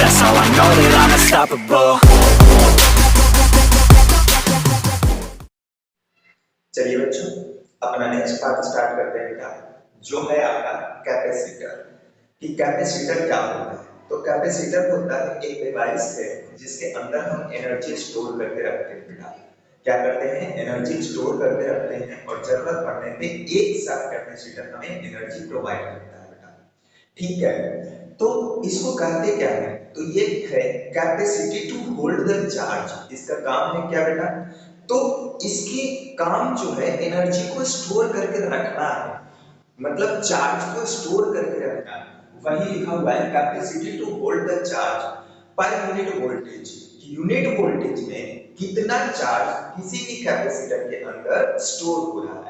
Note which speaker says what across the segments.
Speaker 1: That's how I know that I'm unstoppable.
Speaker 2: चलिए बच्चों, अपना नेक्स्ट पार्ट स्टार्ट करते हैं बेटा, जो है आपका कैपेसिटर। कि कैपेसिटर क्या होता है? तो कैपेसिटर होता है एक डिवाइस है जिसके अंदर हम एनर्जी स्टोर करके रखते हैं बेटा। क्या करते हैं? एनर्जी स्टोर करके रखते हैं और जरूरत पड़ने पे एक साथ कैपेसिटर हमें एनर्जी प्रोवाइड करता है बेटा। ठीक है, तो इसको कहते क्या है? तो ये है capacity to hold the charge. इसका काम है क्या बेटा? तो इसकी काम जो है एनर्जी को स्टोर करके रखना है, मतलब चार्ज को स्टोर करके रखना है। वही लिखा हुआ है capacity to hold the charge per unit voltage. Unit voltage में कितना चार्ज किसी भी कैपेसिटर के अंदर स्टोर हो रहा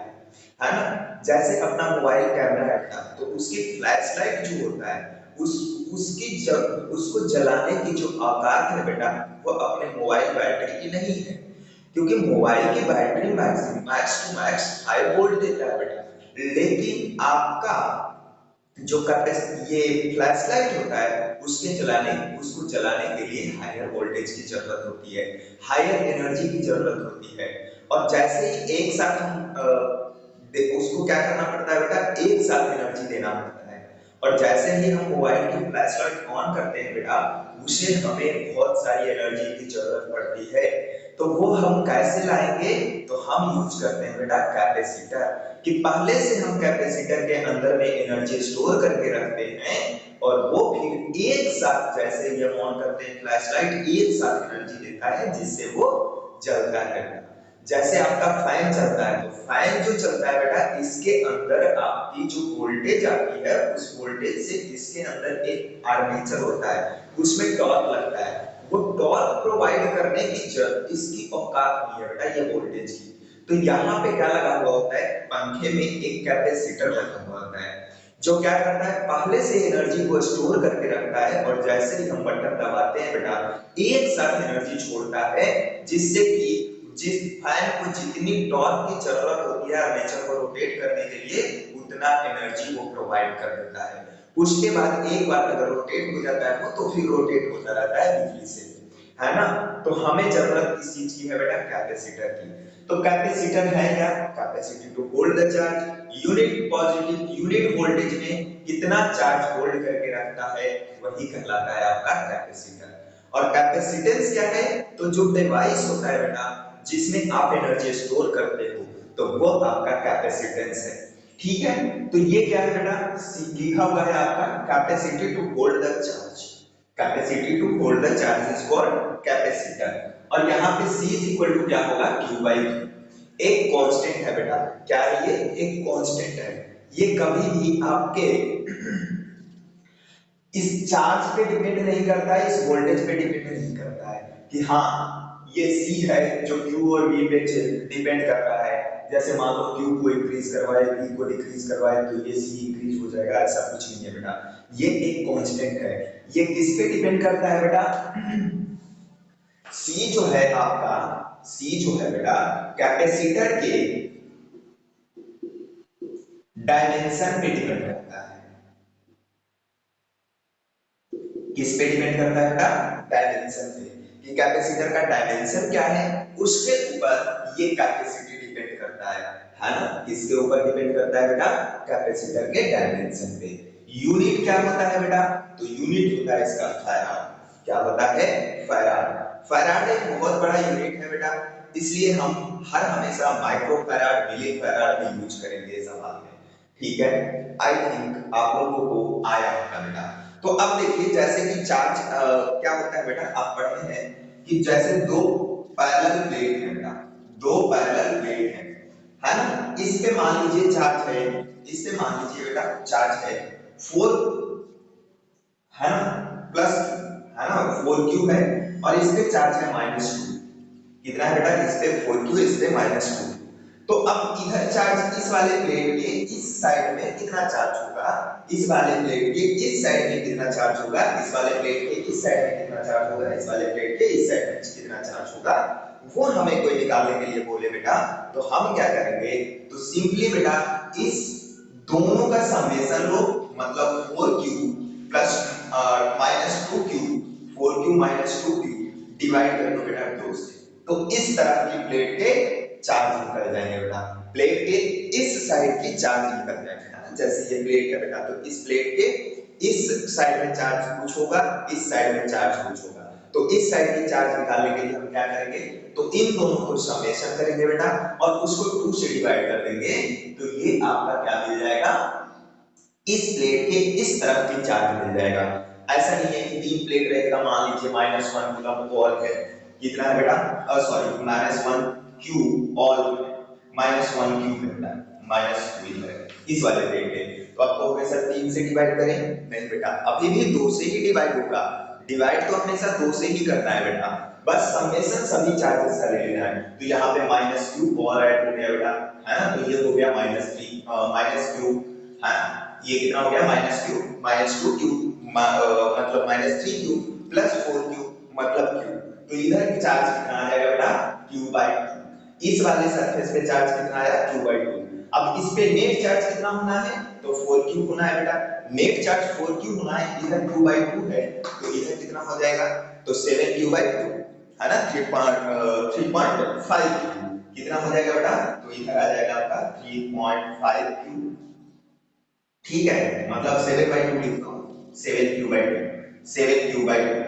Speaker 2: है ना? जैसे अपना मोबाइल कैमरा है बेटा, तो उसकी फ्लैश लाइट जो होता है उसको जलाने की जो औकात है बेटा, वो अपने मोबाइल बैटरी की नहीं है। क्योंकि मोबाइल की battery max to max 5 volt देता है बेटा, लेकिन आपका जो ये फ्लैश लाइट होता है उसको जलाने के लिए हायर वोल्टेज की जरूरत होती है, हायर एनर्जी की जरूरत होती है। और जैसे ही एक साथ हम उसको क्या करना पड़ता है बेटा? एक साथ एनर्जी देना पड़ता है। और जैसे ही हम मोबाइल की फ्लैश लाइट ऑन करते हैं बेटा, उसे हमें बहुत सारी एनर्जी की जरूरत पड़ती है। तो वो हम कैसे लाएंगे? तो हम यूज करते हैं बेटा कैपेसिटर। कि पहले से हम कैपेसिटर के अंदर में एनर्जी स्टोर करके रखते हैं और वो फिर एक साथ जैसे ही हम ऑन करते हैं फ्लैश लाइट, एक साथ एनर्जी देता है जिससे वो जलता है। जैसे आपका फैन चलता है, तो फैन जो चलता है बेटा, इसके अंदर आपकी जो वोल्टेज आती है उस वोल्टेज से इसके अंदर एक आर्मेचर होता है, उसमें टॉर्क लगता है। वो टॉर्क प्रोवाइड करने की इसकी औकात नहीं है बेटा ये वोल्टेज की। तो यहाँ पे क्या लगा हुआ होता है? पंखे में एक कैपेसिटर लगा हुआ होता है जो क्या करता है? पहले से एनर्जी को स्टोर करके रखता है और जैसे ही हम बटन दबाते हैं बेटा, एक साथ एनर्जी छोड़ता है, जिससे कि जिस फैन को जितनी टॉर्क की जरूरत होती है आर्मेचर को रोटेट करने के लिए, उतना एनर्जी वो प्रोवाइड कर देता है। उसके बाद एक बार अगर रोटेट हो जाता है वो, तो फिर रोटेट होता रहता है बिजली से, है ना? तो हमें जरूरत किस चीज की है बेटा? कैपेसिटर की। तो कैपेसिटर है क्या? Capacity to hold the charge. Unit voltage में कितना चार्ज होल्ड करके रखता है, वही कहलाता है आपका कैपेसिटर। और कैपेसिटेंस क्या है? तो जो डिवाइस होता है बेटा जिसमें आप एनर्जी स्टोर करते हो, तो वो आपका कैपेसिटेंस है। ठीक है, तो ये क्या है बेटा? लिखा हुआ है आपका capacity to hold the charge. Capacity to hold the charge is called capacitor. और यहाँ पे C इज इक्वल टू क्या होगा? Q by V। एक कांस्टेंट है बेटा। क्या है ये? एक कांस्टेंट है। ये कभी भी आपके इस चार्ज पे डिपेंड नहीं करता है, इस वोल्टेज पे डिपेंड नहीं करता है कि हाँ ये C है जो Q और V पे डिपेंड कर रहा है। जैसे मान लो Q को इंक्रीज करवाए, V को डिक्रीज करवाए, तो ये C इंक्रीज हो जाएगा, ऐसा कुछ नहीं है बेटा। ये एक कांस्टेंट है। ये किस पे डिपेंड करता है बेटा? C जो है आपका, C जो है बेटा कैपेसिटर के डायमेंशन पे डिपेंड करता है। किस पे डिपेंड करता है बेटा? डायमेंशन पे। कि कैपेसिटर का डायमेंशन क्या है, उसके ऊपर ये कैपेसिटी डिपेंड करता है ना? किसके ऊपर डिपेंड करता है बेटा? कैपेसिटर के डायमेंशन पे। यूनिट क्या होता है बेटा? तो यूनिट होता है इसका फैराड। क्या होता है? फैराड। फैराड एक बहुत बड़ा यूनिट है बेटा, इसलिए हम हर हमेशा माइक्रो फैराड, मिली फैराड में यूज करेंगे सवाल में। ठीक है, आई थिंक आप लोगों को आया होगा बेटा। तो अब देखिए जैसे कि चार्ज क्या होता है बेटा, आप पढ़े हैं कि जैसे दो पैरेलल प्लेट है बेटा, दो पैरेलल प्लेट है ना? इस पे मान लीजिए चार्ज है, इस पे मान लीजिए बेटा चार्ज है 4, है ना? प्लस, है ना? 4Q है और इस पे चार्ज है -2। कितना है बेटा? इस पे 4Q, इस पे -2। तो अब इधर चार्ज इस वाले प्लेट के इस साइड में कितना चार्ज होगा, इस वाले प्लेट के इस साइड में कितना चार्ज होगा, इस वाले प्लेट के इस साइड में कितना चार्ज होगा, इस वाले प्लेट के इस साइड में कितना चार्ज होगा, वो हमें कोई निकालने के लिए बोले बेटा, तो हम क्या करेंगे? तो सिंपली बेटा इस दोनों का समेशन लो, मतलब 4Q प्लस -2Q। -2 डिवाइड कर दो बेटा 2 से, तो इस तरफ की प्लेट के चार्ज निकल जाएंगे बेटा। प्लेट के इस साइड की चार्ज निकल जाएंगे, जैसे ये प्लेट है बेटा, तो इस प्लेट के इस साइड में चार्ज कुछ होगा, इस साइड में चार्ज कुछ होगा, तो इस साइड की चार्ज निकालने के लिए हम क्या करेंगे, तो इन दोनों को समेशन करेंगे बेटा और उसको 2 से डिवाइड कर देंगे, तो ये आपका क्या मिल जाएगा, इस प्लेट के इस तरफ की चार्ज मिल जाएगा। ऐसा नहीं है कि 3 प्लेट रहेगा, मान लीजिए -1 कूलम और है, कितना है बेटा, सॉरी -1 क्यूब और -1 क्यूब बेटा, -2 है इस वाले प्लेट के, तो आपको होगा सर 3 से डिवाइड करें, नहीं बेटा अभी भी 2 से ही डिवाइड होगा, डिवाइड तो हमेशा 2 से ही करना है बेटा, बस समेशन सभी चार्जेस का ले लेना है। तो यहाँ पे -q और ऐड हो गया बेटा, है ना, तो ये हो गया -3 -q, है ये कितना हो गया -2 मतलब -3 प्लस 4 मतलब q, तो इधर की चार्ज कितना आ जाएगा बेटा q/2, इस वाले सरफेस पे चार्ज कितना आया q/2। अब इस पे नेट चार्ज कितना होना है, तो 4q होना है बेटा, नेट चार्ज 4q होना है, इधर q/2 है, तो इधर कितना हो जाएगा, तो 7q/2 है ना, 3.5 कितना हो जाएगा बेटा, तो इधर आ जाएगा आपका 3.5q, ठीक है, मतलब 7/2 लिखता हूँ, 7q/2।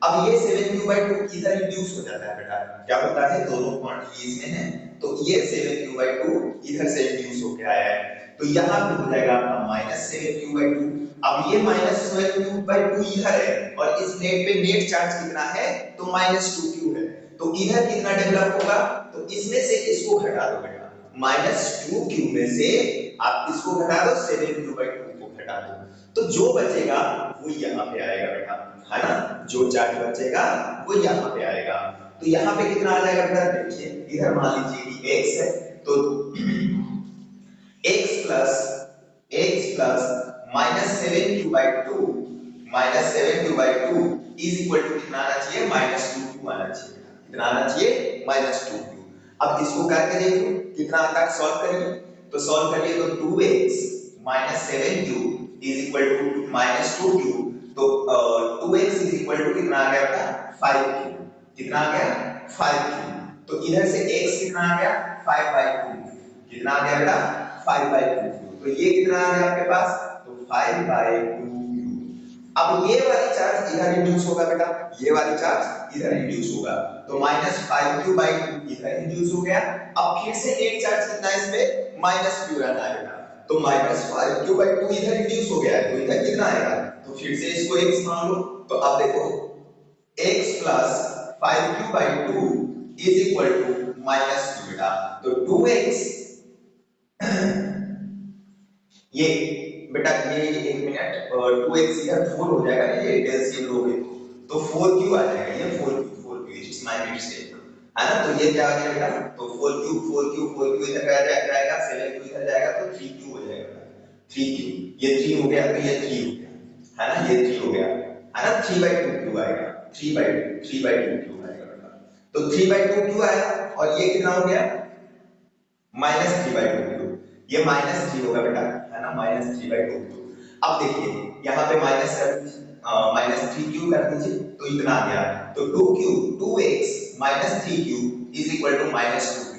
Speaker 2: अब ये 7q/2 इधर रिड्यूस हो जाता है बेटा, क्या होता है दोनों क्वांटिटीज में है, तो ये 7q/2 इधर से रिड्यूस होके आया है, तो यहाँ पे हो जाएगा आपका -7q/2। अब ये -12q/2 इधर है और इस प्लेट पे नेट चार्ज कितना है, तो -2q है, तो इधर कितना डेवलप होगा, तो इसमें से इसको घटा दो बेटा, -2q में से आप इसको घटा दो, 7q/2 को घटा दो, तो जो बचेगा वो यहाँ पे आएगा बेटा, है ना, जो चार्ज बचेगा वो यहाँ पे आएगा, तो यहाँ पे कितना आ जाएगा बेटा, देखिए इधर मान लीजिए कि x है, तो x plus -7q/2 is equal to कितना आना चाहिए, -2q आना चाहिए, कितना आना चाहिए, -2q। अब इसको करके देखो कितना आता है, सॉल्व करिए, तो सॉल्व करिए तो 2x - 7q is equal to -2q, तो 2x इज इक्वल टू कितना आ गया बेटा 5q, कितना आ गया 5q, तो इधर से x कितना आ गया 5/2, कितना आ गया बेटा 5/2, तो ये कितना आ गया आपके पास, तो 5/2q। अब ये वाली चार्ज इधर रिड्यूस होगा बेटा, ये वाली चार्ज इधर रिड्यूस होगा, तो -5q/2 इधर रिड्यूस हो गया। अब फिर से नेट चार्ज कितना है इसमें, -q रहना है बेटा, तो -5q/2 इधर रिड्यूस हो गया है, तो इधर कितना आएगा, तो फिर से इसको x मान लो, तो अब देखो x plus 5q/2 is equal to -2 बेटा, तो 2x ये बेटा ये 1 मिनट 2x इधर 4 हो जाएगा ना, ये एलसीएम लोगे तो 4q आ जाएगा, ये 4q इट्स माय मिस्टेक, है ना, तो ये क्या आ गया बेटा, तो 4q इधर जाएगा, 7q इधर जाएगा, तो 3q हो जाएगा, 3q ये 3 हो गया, तो ये 3 हो गया, है ना, ये 3 हो गया, है ना, 3/2q आएगा, 3/2q आएगा बेटा, तो 3/2q आया, और ये कितना हो गया -3/2q, ये -3 होगा बेटा, है ना, -3/2q। अब देखिए यहाँ पे -3q कर दीजिए, तो इतना आ गया, तो 2x - 3q is equal to -2q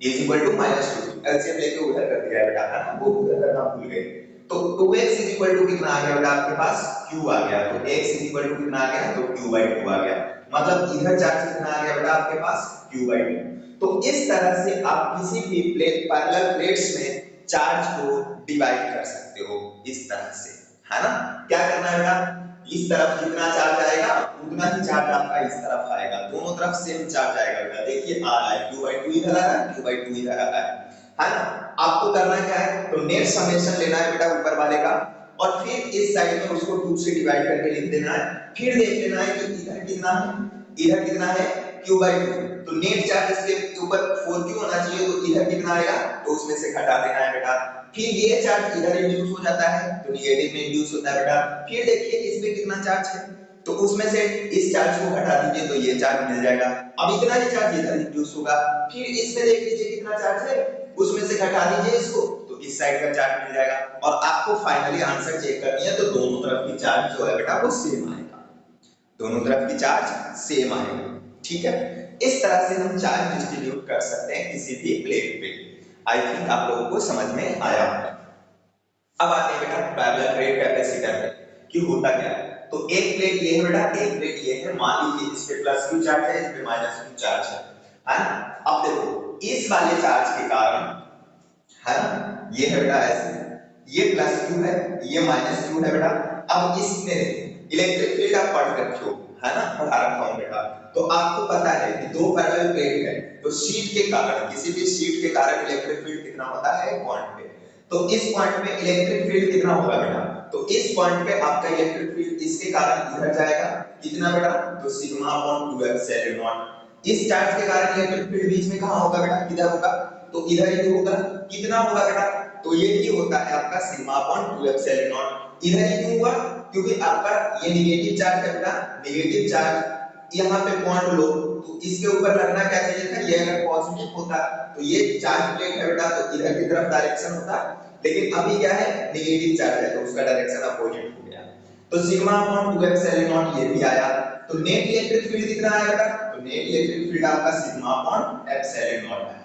Speaker 2: is equal to -2q, LCM लेके उधर कर दिया है बेटा, है ना, वो उधर करना भूल गए, तो 2x इज इक्वल टू कितना आ गया बेटा आपके पास q आ गया, तो x इज इक्वल टू कितना आ गया, तो q/2 आ गया, मतलब इधर चार्ज कितना आ गया बेटा आपके पास q/2। तो इस तरह से आप किसी भी प्लेट पैरेलल प्लेट्स में चार्ज को डिवाइड कर सकते हो, इस तरह से, है ना, क्या करना है बेटा, इस तरफ जितना चार्ज आएगा उतना ही चार्ज आपका इस तरफ आएगा, दोनों तरफ सेम चार्ज आएगा बेटा, देखिए आ रहा है q/2 इधर आ रहा है, q/2 इधर आ रहा है ना, आपको करना क्या है, तो नेट समेशन लेना है बेटा ऊपर वाले का, और फिर इस साइड में उसको 2 से डिवाइड करके लिख देना है, फिर देख लेना है कि इधर कितना है q/2, तो नेट चार्ज इसके ऊपर 4q होना चाहिए, तो इधर कितना आएगा, तो उसमें से घटा देना है बेटा, फिर ये चार्ज इधर रिड्यूस हो जाता है, तो नेगेटिव में रिड्यूस होता है बेटा, फिर देखिए इसमें कितना चार्ज है, तो उसमें से इस चार्ज को घटा दीजिए, तो ये चार्ज मिल जाएगा, अब इतना ही चार्ज इधर रिड्यूस होगा, फिर इसमें देख लीजिए कितना चार्ज है, उसमें से घटा दीजिए इसको, तो इस साइड का चार्ज मिल जाएगा, और आपको फाइनली आंसर चेक करनी है, तो दोनों तरफ की चार्ज जो है बेटा वो सेम आएगा, दोनों तरफ की चार्ज सेम आएगा। ठीक है, इस तरह से हम चार्ज डिस्ट्रीब्यूट कर सकते हैं किसी भी प्लेट पे। आई थिंक आप लोगों को समझ में आया होगा। अब आते हैं बेटा पैरेलल प्लेट कैपेसिटर पे कि होता क्या है। तो एक प्लेट ये है बेटा, एक प्लेट ये है। मान लीजिए इस पे प्लस क्यू चार्ज है, इस पे माइनस क्यू चार्ज है ना। अब देखो इस वाले चार्ज के कारण, है ना, ये है बेटा ऐसे, ये प्लस क्यू है, ये माइनस क्यू है बेटा। अब इसमें इलेक्ट्रिक फील्ड आप पढ़ रखे हो, है ना, पढ़ा रखा हूं बेटा। तो आपको पता है कि दो पैरेलल प्लेट है, तो शीट के कारण, किसी भी शीट के कारण इलेक्ट्रिक फील्ड कितना होता है पॉइंट पे। तो इस पॉइंट पे इलेक्ट्रिक फील्ड कितना होगा बेटा, तो इस पॉइंट पे आपका इलेक्ट्रिक फील्ड इसके कारण इधर जाएगा, कितना बेटा, तो सिग्मा अपॉन 2 एप्सिलॉन नॉट। इस चार्ज के कारण इलेक्ट्रिक फील्ड बीच में कहां होगा बेटा, किधर होगा, तो इधर ही होगा। कितना होगा बेटा, तो ये भी होता है आपका सिग्मा अपॉन 2 एप्सिलॉन नॉट। इधर ही क्यों हुआ, क्योंकि आपका ये नेगेटिव चार्ज है बेटा, नेगेटिव चार्ज यहाँ पे पॉइंट लो, तो इसके ऊपर लगना क्या चाहिए था, ये अगर पॉजिटिव होता तो ये चार्ज प्लेट है बेटा, तो इधर की तरफ डायरेक्शन होता, लेकिन अभी क्या है नेगेटिव चार्ज है, तो उसका डायरेक्शन अपोजिट हो गया। तो सिग्मा अपॉन 2 एप्सिलॉन नॉट ये भी आया। तो नेट इलेक्ट्रिक फील्ड कितना आया बेटा, तो नेट इलेक्ट्रिक फील्ड आपका सिग्मा अपॉन एप्सिलॉन नॉट है,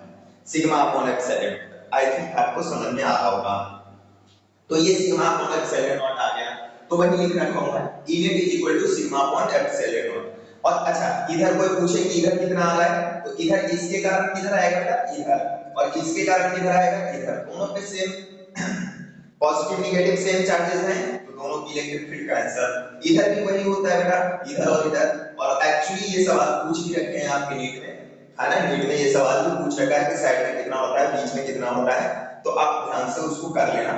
Speaker 2: sigma upon epsilon. I think आपको समझ में आ रहा होगा। तो ये सिग्मा अपॉन एप्सिलॉन नॉट आ गया, तो वही लिख रखा हूं मैं, E net is equal to sigma upon epsilon not. और अच्छा इधर कोई पूछे कि इधर कितना आ रहा है, तो इधर इसके कारण किधर आएगा बेटा, इधर, और इसके कारण किधर आएगा, इधर। दोनों पे same positive negative same charges हैं, तो दोनों की इलेक्ट्रिक फील्ड का आंसर इधर भी वही होता है बेटा, इधर और इधर। और एक्चुअली ये सवाल पूछ भी रखे हैं आपके नीट में, है ना, नीट में ये सवाल भी पूछ रखा है कि साइड में कितना होता है, बीच में कितना होता है, तो आप ध्यान से उसको कर लेना।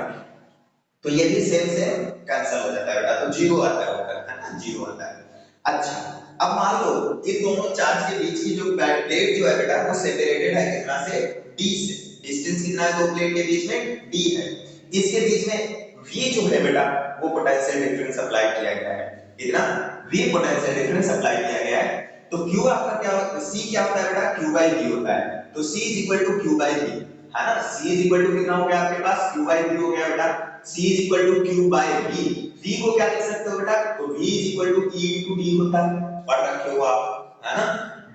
Speaker 2: तो ये भी सेम सेम कैंसिल हो जाता है बेटा, तो जीरो आता है उत्तर, है ना, जीरो आता है। अच्छा अब मान लो इन दोनों चार्ज के बीच की जो प्लेट जो है बेटा वो सेपरेटेड है कितना से, d से। डिस्टेंस कितना है दो प्लेट के बीच में, d है। इसके बीच में v जो है बेटा वो पोटेंशियल डिफरेंस अप्लाई किया गया है, कितना, v पोटेंशियल डिफरेंस अप्लाई किया गया है। तो q आपका क्या होता है, c क्या होता है बेटा, q by v होता है। तो c is equal to q by v, है ना, c is equal to कितना हो गया आपके पास, q by v हो गया बेटा। c is equal to q by v, v को क्या लिख सकते हो बेटा, तो v is equal to e into d होता है, पढ़ रखे हो आप, है ना।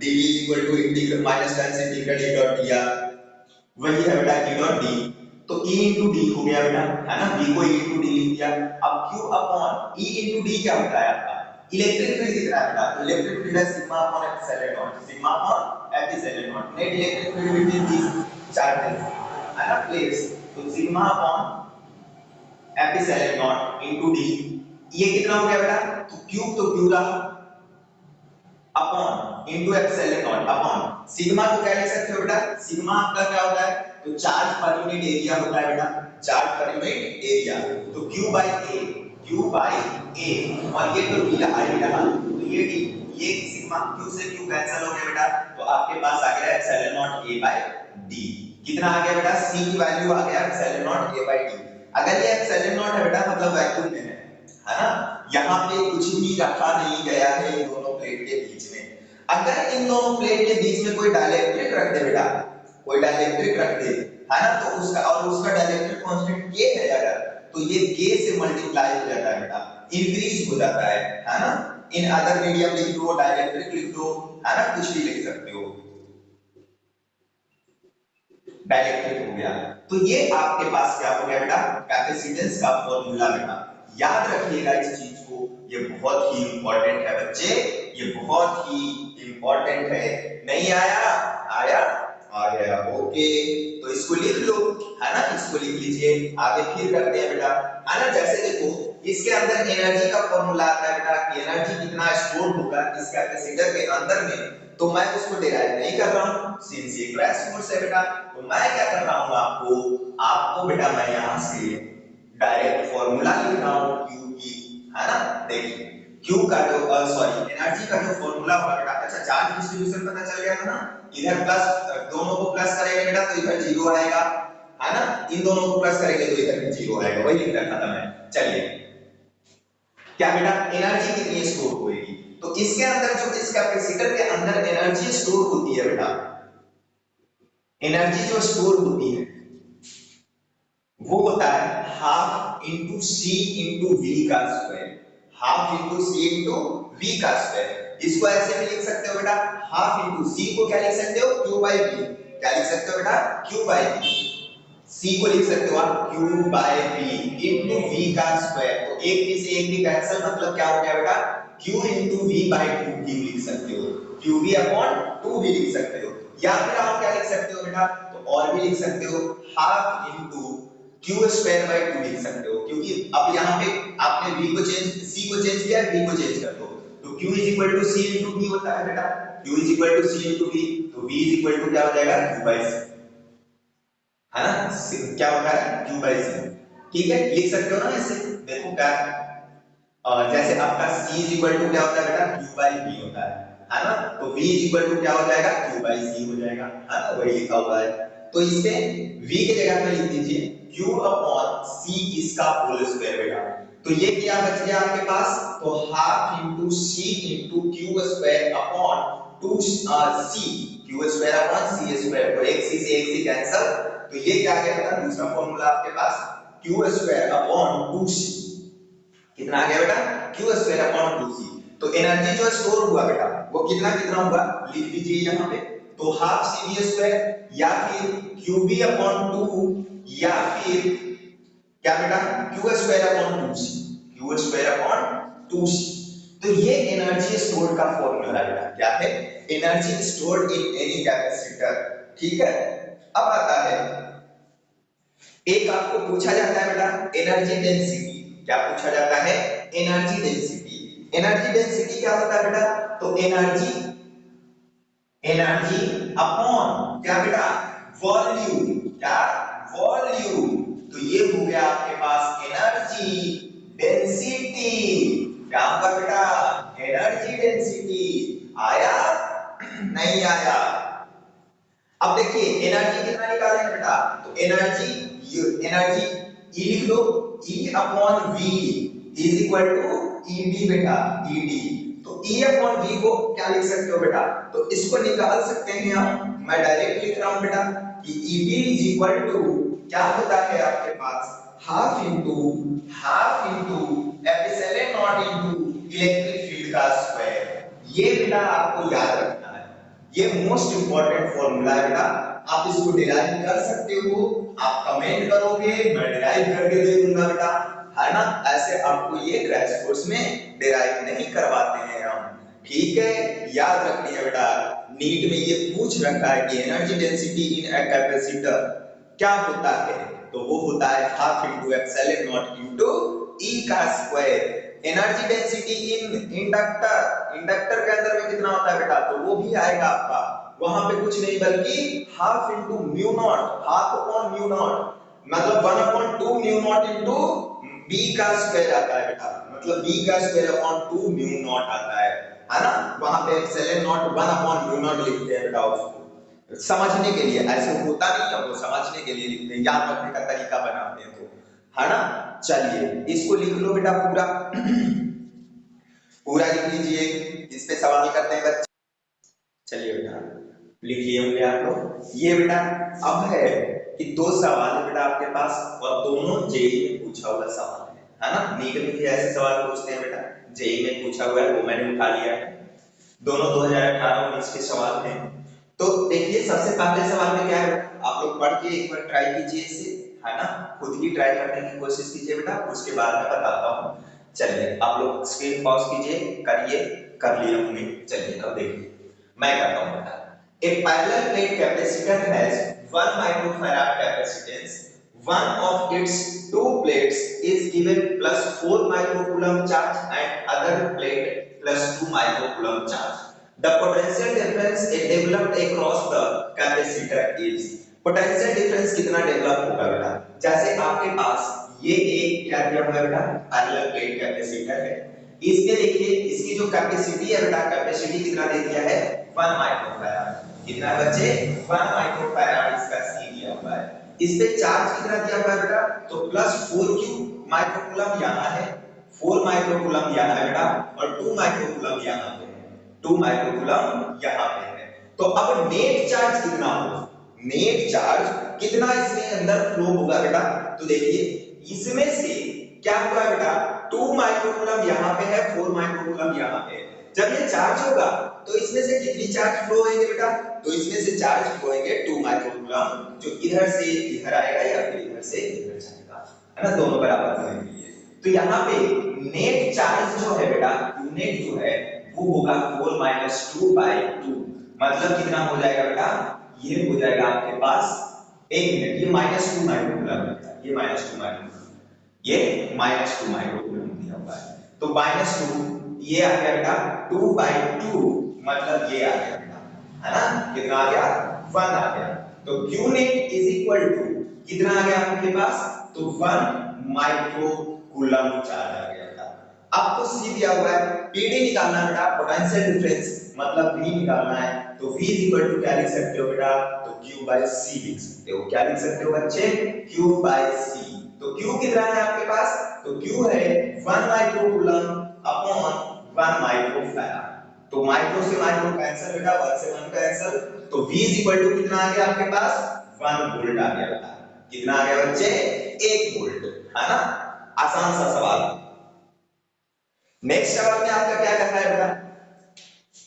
Speaker 2: dv is equal to integral minus tan से इंटीग्रल e डॉट dr, वही है बेटा e डॉट d। तो e into d हो गया बेटा, है ना, v को e into d लिख दिया। अब q upon e into d क्या होता है आपका, इलेक्ट्रिक फील्ड कितना है बेटा, तो इलेक्ट्रिक फील्ड है sigma upon epsilon naught, sigma upon epsilon naught. Net electric field between these charges, है ना, प्लेट्स, तो sigma upon epsilon naught into d, ये कितना हो गया बेटा, तो क्यूब, तो क्यू रहा, upon into epsilon not, upon sigma को क्या लिख सकते हो बेटा, सिग्मा आपका क्या होता है, तो चार्ज पर यूनिट एरिया होता है बेटा, चार्ज पर यूनिट एरिया। तो q by a, q by a, और ये तो d रहा, ये रहा, तो ये d, ये सिग्मा q से q कैंसिल हो गया बेटा, तो आपके पास आ गया epsilon naught a by d। कितना आ गया बेटा, c की वैल्यू आ गया epsilon naught a by d। अगर ये एप्सिलॉन नॉट है बेटा मतलब वैक्यूम में है ना, यहाँ पे कुछ भी रखा नहीं गया है इन दोनों प्लेट के बीच में। अगर इन दोनों प्लेट के बीच में कोई डाइलेक्ट्रिक रख दे बेटा, कोई डाइलेक्ट्रिक रख दे, है ना, तो उसका और उसका डाइलेक्ट्रिक कांस्टेंट k है अगर, तो ये k से मल्टीप्लाई हो जाता है बेटा, इंक्रीज हो जाता है ना। इन अदर मीडियम लिख दो, डाइलेक्ट्रिक लिख दो, है ना, कुछ भी लिख सकते हो, डाइलेक्ट्रिक हो गया। तो ये आपके पास क्या हो गया बेटा, कैपेसिटेंस का फॉर्मूला बेटा। याद रखिएगा इस चीज को, ये बहुत ही इंपॉर्टेंट है बच्चे, ये बहुत ही इंपॉर्टेंट है। नहीं आया, आया, आ गया, ओके, तो इसको लिख लो, है ना, इसको लिख लीजिए। आगे फिर करते हैं बेटा, है ना। जैसे देखो इसके अंदर एनर्जी का फॉर्मूला आता है बेटा कि एनर्जी कितना स्टोर होगा इस कैपेसिटर के अंदर में, तो मैं उसको डिराइव नहीं कर रहा हूं सिंस ये क्रैश कोर्स है बेटा, तो मैं क्या कर रहा हूं आपको बेटा मैं यहां से डायरेक्ट फॉर्मूला लिख रहा हूं Q की, है ना। देखिए Q का जो सॉरी एनर्जी का जो फॉर्मूला होगा बेटा, अच्छा चार्ज डिस्ट्रीब्यूशन पता चल गया था ना, इधर प्लस, दोनों को प्लस करेंगे बेटा तो इधर जीरो आएगा, है ना, इन दोनों को प्लस करेंगे तो इधर भी जीरो आएगा, वही लिख रखा था मैं। चलिए क्या बेटा एनर्जी कितनी स्टोर होगी, तो इसके अंदर जो इस कैपेसिटर के अंदर एनर्जी स्टोर होती है बेटा, एनर्जी जो स्टोर होती है वो होता है half into C into V का square, half into C into V का स्क्वायर। इसको ऐसे भी लिख सकते हो बेटा, हाफ इंटू सी को क्या लिख सकते हो, क्यू बाई वी। क्या लिख सकते हो बेटा, क्यू बाई वी। सी को लिख सकते हो आप Q by V into V का स्क्वायर। तो एक भी से एक भी कैंसिल, मतलब क्या हो गया बेटा, Q into V by two Q लिख सकते हो, क्यू वी अपॉन टू भी लिख सकते हो। या फिर आप क्या लिख सकते हो बेटा, तो और भी लिख सकते हो, half into Q square by two लिख सकते हो। क्योंकि अब यहाँ पे आपने v को चेंज, c को चेंज किया, v को चेंज कर दो, तो q is equal to c into v होता है बेटा। q is equal to c into v, तो v इज इक्वल टू क्या हो जाएगा, q बाई c, है ना। क्या होता है, q बाई c। ठीक है, लिख सकते हो ना ऐसे। देखो क्या, जैसे आपका c इज इक्वल टू क्या होता है बेटा, q बाई v होता है ना। तो v इज इक्वल टू क्या हो जाएगा, q बाई c हो जाएगा, है ना, वही लिखा हुआ है। तो इससे v की जगह पे लिख दीजिए q अपॉन c इसका होल स्क्वायर बेटा। तो ये क्या बच गया आपके पास, तो half into c into Q square upon 2 c, Q square upon c square. तो एक c से एक c कैंसिल, तो ये क्या आ गया बेटा, दूसरा फॉर्मूला आपके पास क्यू स्क्वायर अपॉन 2c। कितना आ गया बेटा, क्यू स्क्वायर अपॉन 2c। तो एनर्जी जो स्टोर हुआ बेटा वो कितना कितना हुआ, लिख दीजिए यहाँ पे। तो हाफ सी वी स्क्वायर या फिर क्यू बी अपॉन 2 या फिर क्या बेटा, Q square upon 2c, Q square upon 2c। तो ये एनर्जी स्टोर्ड का फॉर्मूला है बेटा, क्या है, energy stored in any capacitor. ठीक है, अब आता है एक आपको पूछा जाता है बेटा एनर्जी डेंसिटी। क्या पूछा जाता है, एनर्जी डेंसिटी। एनर्जी डेंसिटी क्या होता है बेटा, तो एनर्जी, एनर्जी अपॉन क्या बेटा, वॉल्यूम। क्या, वॉल्यूम। तो ये हो गया आपके पास एनर्जी डेंसिटी। क्या होगा बेटा, एनर्जी डेंसिटी। आया नहीं आया। अब देखिए एनर्जी कितना निकालेंगे बेटा, तो एनर्जी, एनर्जी E लिख लो, E upon V is equal to ED बेटा, ED। तो E अपॉन V को क्या लिख सकते हो बेटा, तो इसको निकाल सकते हैं हम, मैं डायरेक्ट लिख रहा हूं बेटा कि ED इज इक्वल टू क्या होता है आपके पास, half into epsilon naught into electric field का स्क्वायर। ये बेटा आपको याद रखना है, ये मोस्ट इंपॉर्टेंट फॉर्मूला है बेटा। आप इसको डिराइव कर सकते हो, आप कमेंट करोगे मैं डिराइव करके दे दूंगा बेटा, है ना। ऐसे आपको ये क्रैश कोर्स में डिराइव नहीं करवाते हैं हम। ठीक है, याद रखिए बेटा, नीट में ये पूछ रखा है कि energy density in a capacitor क्या होता है, तो वो होता है half into epsilon naught into E का square. Energy density in inductor, inductor के अंदर में कितना होता है बेटा, तो वो भी आएगा आपका, वहां पे कुछ नहीं बल्कि half into mu naught, half upon mu naught, मतलब 1 upon 2 mu naught into B का स्क्वायर आता है बेटा, मतलब बी का स्क्वायर अपॉन 2 म्यू नॉट आता है ना। वहां पे epsilon not 1 upon mu not लिखते हैं बेटा, उसको समझने के लिए, ऐसे होता नहीं है, वो समझने के लिए लिखते हैं, याद रखने का तरीका बनाते हैं, तो है ना। चलिए इसको लिख लो बेटा पूरा पूरा लिख लीजिए, इस पे सवाल करते हैं बच्चे। चलिए बेटा लिखिए होंगे आप लोग। ये बेटा अब है कि दो सवाल है बेटा आपके पास, और दोनों जेई में पूछा हुआ सवाल है ना। नीट में भी ऐसे सवाल पूछते हैं बेटा, जेई में पूछा हुआ है, वो मैंने उठा लिया है। दोनों 2018-19 के सवाल हैं। तो देखिए सबसे पहले सवाल में क्या है, आप लोग पढ़ के एक बार ट्राई कीजिए इसे, है ना, खुद ही ट्राई करने की कोशिश कीजिए बेटा, उसके बाद मैं बताता हूँ। चलिए आप लोग स्क्रीन पॉज कीजिए, करिए, कर लिए होंगे। चलिए अब देखिए मैं करता हूँ बेटा। A parallel plate capacitor has 1 microfarad capacitance. One of its two plates is given plus 4 microcoulomb charge and other plate plus 2 microcoulomb charge. The potential difference developed across the capacitor is. Potential difference कितना develop होगा बेटा, जैसे आपके पास ये एक क्या दिया हुआ है बेटा, पैरेलल प्लेट कैपेसिटर है। इसके देखिए इसकी जो कैपेसिटी है बेटा, कैपेसिटी कितना दे दिया है, 1 माइक्रोफैराड। कितना है बच्चे, 1 माइक्रोफैराड इसका सी दिया हुआ है। इस पे चार्ज कितना दिया हुआ है बेटा, तो प्लस 4q माइक्रोकूलम यहाँ है, 4 माइक्रोकूलम यहाँ है बेटा, और 2 माइक्रोकूलम यहाँ पे है, 2 माइक्रोकूलम यहाँ पे है। तो अब नेट चार्ज कितना होगा, नेट चार्ज कितना इसमें अंदर फ्लो होगा बेटा, तो देखिए इसमें से क्या होगा बेटा, 2 माइक्रोकूलम यहाँ पे है, 4 माइक्रोकूलम यहाँ पे है। जब ये चार्ज होगा तो इसमें से कितनी चार्ज फ्लो होंगे बेटा? तो इसमें से चार्ज फ्लो होंगे 2 माइक्रोकूलम, जो इधर से इधर आएगा या फिर इधर से इधर जाएगा, है ना, दोनों बराबर होने के लिए। तो यहाँ पे नेट चार्ज जो है बेटा, नेट जो है वो होगा 4 माइनस 2 बाई 2, मतलब कितना हो जाएगा बेटा? ये हो जाएगा आपके पास, एक मिनट, ये -2 माइक्रोकूलम है, ये -2 माइक्रोकूलम, ये -2 माइक्रोकूलम दिया हुआ है। तो -2 ये आ गया बेटा 2 बाई 2, मतलब ये आ गया बेटा, है ना, कितना आ गया? 1 आ गया। तो Q net is equal to कितना आ गया आपके पास? तो 1 माइक्रोकूलम चार्ज आ गया बेटा। आपको C दिया हुआ है, PD निकालना है बेटा, पोटेंशियल डिफरेंस मतलब V निकालना है। तो V इज इक्वल टू क्या लिख सकते हो बेटा? तो Q बाई C लिख सकते हो। क्या लिख सकते हो बच्चे? Q by C। तो Q कितना है आपके पास? तो Q है 1 माइक्रोकूलम अपॉन 1 माइक्रोफैराड। तो माइक्रो से माइक्रो कैंसिल बेटा, 1 से 1 कैंसिल। तो V इज इक्वल टू कितना आ गया आपके पास? 1 वोल्ट आ गया बेटा। कितना आ गया बच्चे? 1 वोल्ट, है ना। आसान सा सवाल। नेक्स्ट सवाल में आपका क्या कहना है बेटा?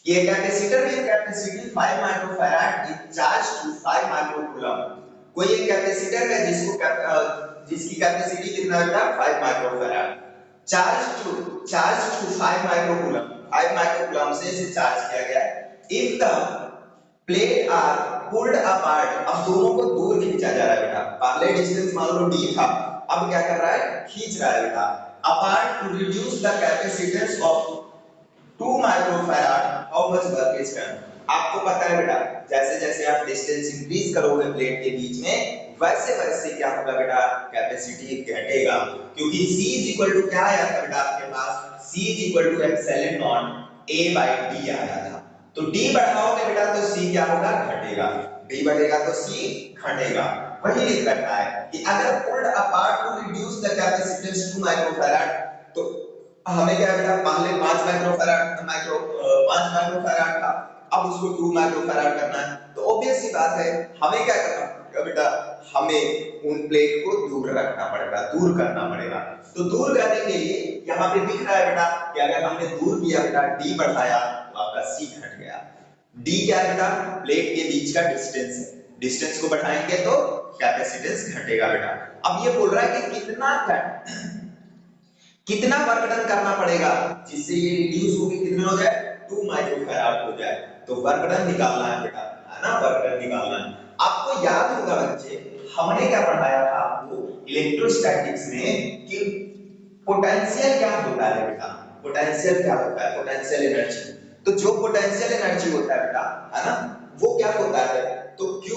Speaker 2: ये capacitor with capacity 5 microfarad is charge to 5 microcoulomb. कोई एक कैपेसिटर है जिसकी कैपेसिटी कितना बेटा? 5 microfarad. Charge to 5 microcoulomb, 5 microcoulomb से इसे चार्ज किया गया है। If the plate are pulled apart, अब दोनों को दूर खींचा जा रहा है बेटा। पहले डिस्टेंस मान लो d था, अब क्या कर रहा है? खींच रहा है बेटा। Apart to reduce the capacitance of 2 microfarad, how much work is done. आपको पता है बेटा, जैसे जैसे आप डिस्टेंस इंक्रीज करोगे प्लेट के बीच में, वैसे वैसे क्या होगा बेटा? कैपेसिटी घटेगा, क्योंकि C इज इक्वल टू क्या आया था बेटा आपके पास? C is equal to epsilon naught A by D आया था। तो D बढ़ाओगे बेटा तो C क्या होगा? घटेगा। D बढ़ेगा तो C घटेगा। वही लिख रखा है कि अगर pulled apart to reduce the capacitance 2 microfarad, तो हमें क्या बेटा? पहले 5 माइक्रोफैराड था, अब उसको 2 माइक्रोफैराड करना है। तो ऑब्वियस सी बात है, हमें क्या करना पड़ेगा बेटा? हमें उन प्लेट को दूर रखना पड़ेगा, दूर करना पड़ेगा। तो दूर करने के लिए यहाँ पे दिख रहा है बेटा कि अगर हमने दूर किया बेटा, D बढ़ाया तो आपका C घट गया। D क्या है बेटा? प्लेट के बीच का डिस्टेंस है। डिस्टेंस को बढ़ाएंगे तो कैपेसिटेंस घटेगा बेटा। अब ये बोल रहा है कि कितना वर्क डन करना पड़ेगा जिससे ये रिड्यूस होके कितना हो जाए? 2 माइक्रोफैराड हो जाए। तो वर्क डन निकालना है बेटा, है ना, वर्क डन निकालना है। आपको याद होगा बच्चे, हमने क्या पढ़ाया था आपको इलेक्ट्रोस्टैटिक्स में कि पोटेंशियल क्या होता है बेटा? पोटेंशियल क्या होता है? Potential energy. तो जो पोटेंशियल एनर्जी होता है बेटा, है ना, वो क्या होता है? तो Q,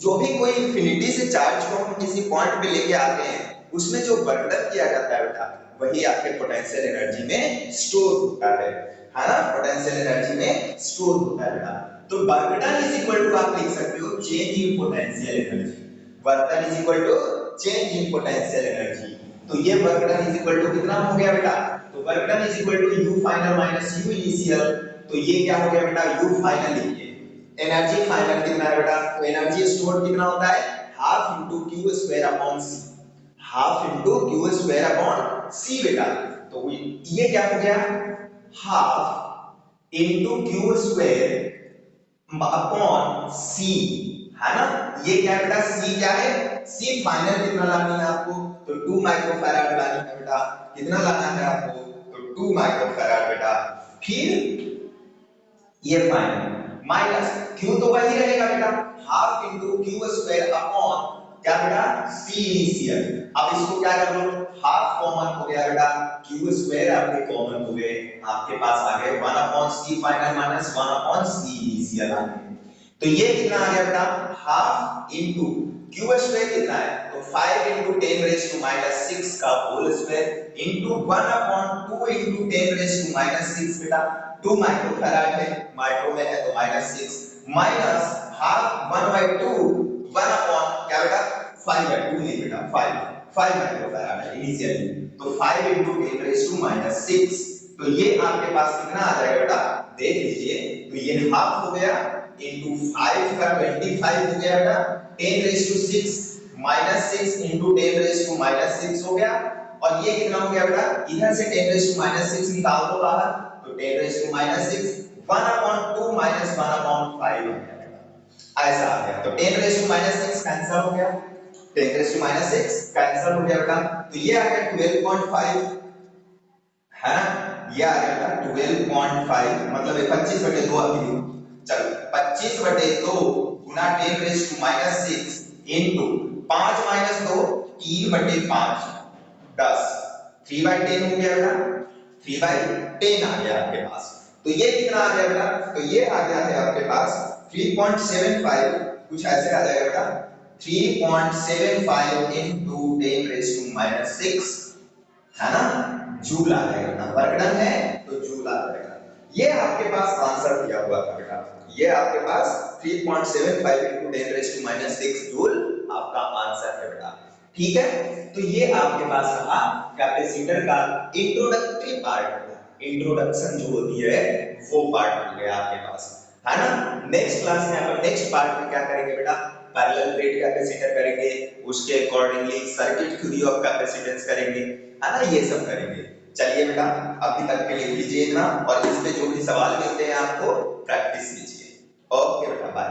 Speaker 2: जो भी कोई इंफिनिटी से चार्ज को हम किसी पॉइंट पे लेके आते हैं, उसमें जो वर्क डन किया जाता है बेटा, वही आपके पोटेंशियल एनर्जी में स्टोर होता है ना, पोटेंशियल एनर्जी में स्टोर होता है बेटा। तो work done is equal to आप लिख सकते हो change in potential energy. Work done is equal to change in potential energy. तो ये work done is equal to कितना हो गया बेटा? तो work done is equal to U final minus U initial. तो ये क्या हो गया बेटा? U फाइनल लिखिए। एनर्जी फाइनल कितना है बेटा? तो एनर्जी स्टोर कितना होता है? Half into Q square upon C, half into Q square upon C बेटा। तो ये क्या हो गया? Half into Q square upon C, है ना। ये क्या बेटा? C क्या है? C फाइनल कितना लानी है आपको? तो 2 माइक्रोफैराड लानी है बेटा। कितना लाना है आपको? तो 2 माइक्रोफैराड बेटा। फिर ये फाइनल माइनस Q तो वही रहेगा बेटा, half into Q square upon क्या बेटा? C initial. अब इसको क्या कर लो? हाफ कॉमन हो गया बेटा, Q स्क्वायर आपके कॉमन हो गए, आपके पास आ गए 1 upon C final minus 1 upon C initial आ गए। तो ये कितना आ गया बेटा? हाफ इनटू Q स्क्वायर कितना है? तो 5 इनटू 10 रेज़ टू माइनस 6 का whole square into 1 upon 2 into 10 raise to minus 6 बेटा। 2 माइक्रोफैराड है, माइक्रो में है तो minus 6 minus half 1 by 2 1 upon क्या बेटा? 5 by 2 नहीं बेटा, 5 माइक्रोफैराड है इनिशियली। तो 5 इनटू 10 रेज़ टू माइनस 6। तो ये आपके पास कितना आ जाएगा बेटा? देख लीजिए, तो ये हाफ हो गया इनटू 5 का 25 हो गया बेटा, 10 raise to 6 minus 6 into 10 raise to minus 6 हो गया, और ये कितना हो गया बेटा, इधर से 10⁻⁻6 निकाल दो बाहर, तो 10⁻⁻6 1/2 माइनस 1/5 आ गया बेटा, ऐसा आ गया। तो 10⁻⁻6 कैंसिल हो गया, 10⁻⁻6 कैंसिल हो गया बेटा, तो ये आ गया 12.5 है ना, ये आ गया बेटा 12.5, मतलब 25/2 अभी चलो 25/2 गुना 10⁻⁻6 इनटू 5 माइनस 2 3/5 10 3/10 हो गया बेटा, 3/10 आ गया आपके पास। तो ये कितना आ गया बेटा, तो ये आ गया है आपके पास 3.75, कुछ ऐसे आ जाएगा बेटा 3.75 into 10⁻⁻6 है ना, जूल आ जाएगा बेटा, वर्क डन है तो जूल आ जाएगा। ये आपके पास आंसर दिया हुआ था बेटा, ये आपके पास 3.75 into 10⁻⁻6 जूल आपका आंसर है बेटा, ठीक है। तो ये आपके पास रहा कैपेसिटर का इंट्रोडक्टरी पार्ट, इंट्रोडक्शन जो होती है वो पार्ट हो गया आपके पास, है ना। नेक्स्ट क्लास में अपन नेक्स्ट पार्ट में क्या करेंगे बेटा, पैरेलल प्लेट कैपेसिटर करेंगे, उसके accordingly circuit theory of capacitance करेंगे, है ना, ये सब करेंगे। चलिए बेटा अभी तक के लिए लीजिए इतना, और इस पे जो भी सवाल मिलते हैं आपको प्रैक्टिस कीजिए। ओके बेटा, बाय।